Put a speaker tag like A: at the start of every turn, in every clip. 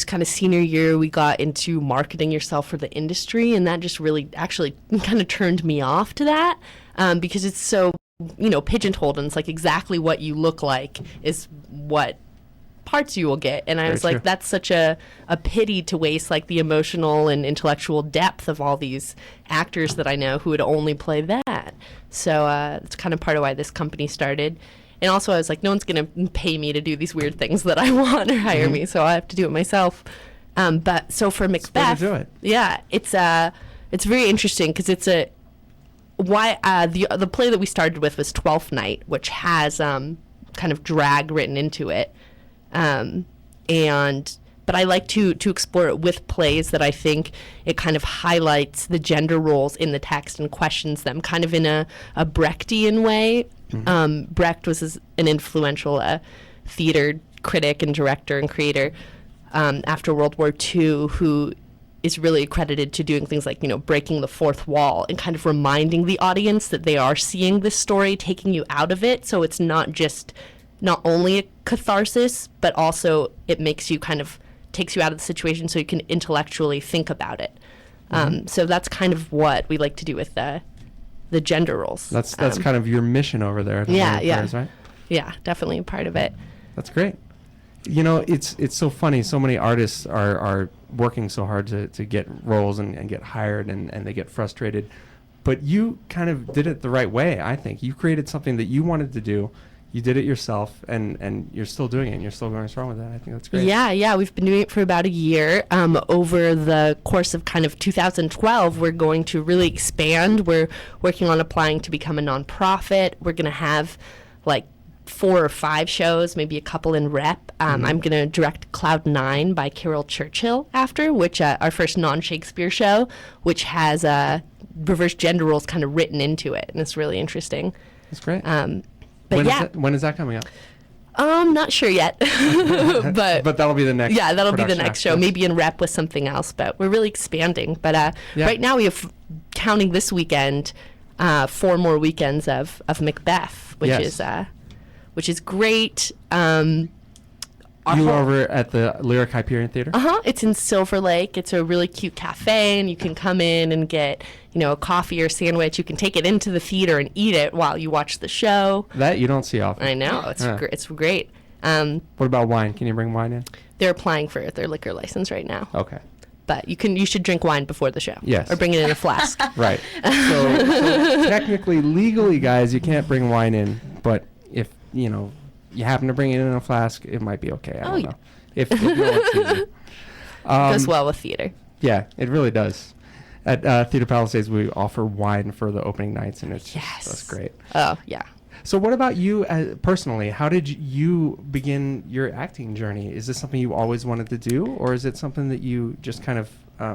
A: kind of senior year, we got into marketing yourself for the industry, and that just really actually kind of turned me off to that, because it's so, pigeonholed, and it's like exactly what you look like is what parts you will get. And I was like, that's such a pity to waste like the emotional and intellectual depth of all these actors that I know who would only play that. So it's kind of part of why this company started. And also I was like, no one's going to pay me to do these weird things that I want or hire me, so I have to do it myself. But so for Macbeth, yeah, it's very interesting because it's the play that we started with was Twelfth Night, which has kind of drag written into it. But I like to explore it with plays that I think it kind of highlights the gender roles in the text and questions them kind of in a Brechtian way. Brecht was an influential theater critic and director and creator after World War II, who is really accredited to doing things like, breaking the fourth wall and kind of reminding the audience that they are seeing this story, taking you out of it. So it's not only a catharsis, but also it makes you takes you out of the situation so you can intellectually think about it. So that's kind of what we like to do with the gender roles.
B: That's kind of your mission over there at Illyrian Players, right?
A: Yeah, definitely a part of it.
B: That's great. It's so funny. So many artists are working so hard to get roles and get hired, and they get frustrated. But you kind of did it the right way, I think. You created something that you wanted to do. You did it yourself, and you're still doing it, and you're still going strong with that. I think that's great.
A: Yeah, we've been doing it for about a year. Over the course of kind of 2012, we're going to really expand. We're working on applying to become a nonprofit. We're going to have like 4 or 5 shows, maybe a couple in rep. I'm going to direct Cloud 9 by Carol Churchill after, which our first non-Shakespeare show, which has reverse gender roles kind of written into it, and it's really interesting.
B: That's great.
A: But
B: when is that coming up?
A: Not sure yet. but
B: that'll be the next.
A: Yeah, that'll be the next show. Maybe in rep with something else. But we're really expanding. But right now we have, counting this weekend, 4 more weekends of Macbeth, which is great.
B: You over at the Lyric Hyperion Theater?
A: It's in Silver Lake. It's a really cute cafe, and you can come in and get, a coffee or sandwich. You can take it into the theater and eat it while you watch the show.
B: That you don't see often.
A: I know. It's great.
B: What about wine? Can you bring wine in?
A: They're applying for their liquor license right now.
B: Okay.
A: But you should drink wine before the show.
B: Yes.
A: Or bring it in a flask.
B: Right. So technically, legally, guys, you can't bring wine in. But if, you happen to bring it in a flask, it might be okay. I don't know. If no one sees you.
A: Goes well with theater.
B: Yeah, it really does. At Theater Palisades, we offer wine for the opening nights, and that's great.
A: Oh, yeah.
B: So what about you personally? How did you begin your acting journey? Is this something you always wanted to do, or is it something that you just kind of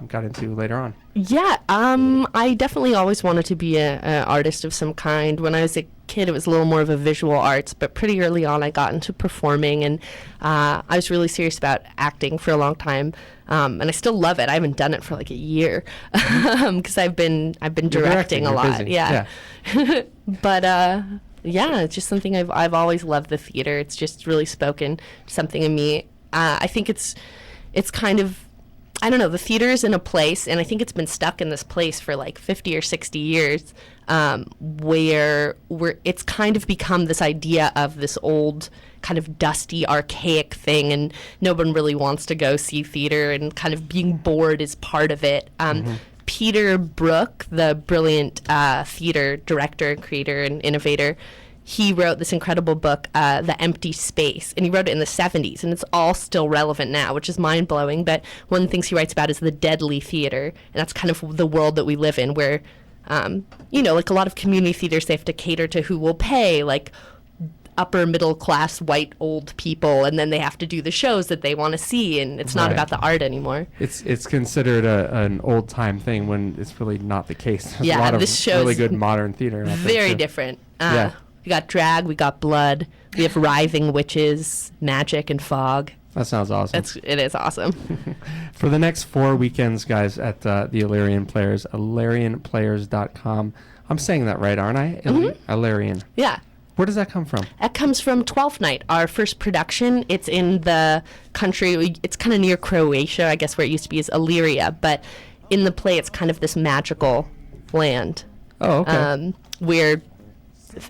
B: got into later on?
A: Yeah, I definitely always wanted to be an artist of some kind. When I was a kid, it was a little more of a visual arts, but pretty early on I got into performing, and I was really serious about acting for a long time. And I still love it. I haven't done it for like a year because I've been directing a lot.
B: Busy.
A: Yeah. But yeah, it's just something I've always loved the theater. It's just really spoken something in me. I think it's kind of, I don't know, the theater is in a place, and I think it's been stuck in this place for like 50 or 60 years, where it's kind of become this idea of this old kind of dusty, archaic thing, and no one really wants to go see theater, and kind of being bored is part of it. Peter Brook, the brilliant theater director and creator and innovator, he wrote this incredible book, The Empty Space, and he wrote it in the 70s, and it's all still relevant now, which is mind-blowing. But one of the things he writes about is the deadly theater, and that's kind of the world that we live in, where, like a lot of community theaters, they have to cater to who will pay, like upper middle class white old people, and then they have to do the shows that they want to see, and it's not about the art anymore.
B: It's considered an old time thing when it's really not the case. There's a lot of
A: this show's
B: really good modern theater.
A: Very different. We got drag, we got blood, we have writhing witches, magic, and fog.
B: That sounds awesome.
A: It is awesome.
B: For the next 4 weekends, guys, at the Illyrian Players, IllyrianPlayers.com. I'm saying that right, aren't I? Illyrian.
A: Yeah.
B: Where does that come from?
A: That comes from Twelfth Night, our first production. It's in the country, it's kind of near Croatia, I guess where it used to be is Illyria, but in the play it's kind of this magical land.
B: Oh, okay.
A: Where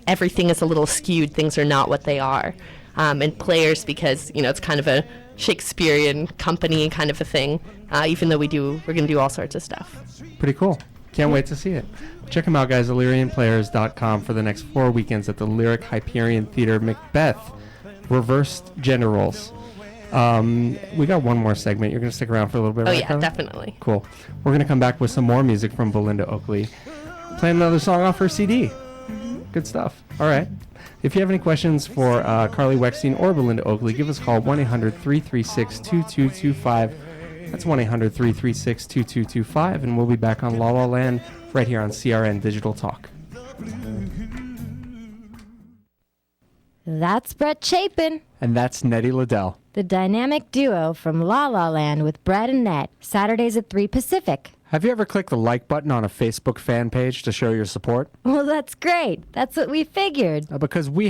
A: everything is a little skewed, things are not what they are. And players, because, it's kind of a Shakespearean company kind of a thing, even though we're going to do all sorts of stuff.
B: Pretty cool. Can't wait to see it. Check them out, guys. IllyrianPlayers.com for the next 4 weekends at the Lyric Hyperion Theater, Macbeth. Reversed gender roles. We got one more segment. You're going to stick around for a little bit,
A: Oh,
B: right,
A: yeah,
B: Carly?
A: definitely.
B: Cool. We're going to come back with some more music from Belinda Oakley. Playing another song off her CD. Good stuff. All right. If you have any questions for Carly Weckstein or Belinda Oakley, give us a call, 1-800-336-2225. That's 1-800-336-2225, and we'll be back on La La Land right here on CRN Digital Talk.
C: That's Brett Chapin,
B: And that's Nettie Liddell.
C: the dynamic duo from La La Land with Brett and Nett, Saturdays at 3 Pacific.
B: Have you ever clicked the like button on a Facebook fan page to show your support?
C: Well, that's great. That's what we figured.
B: Because we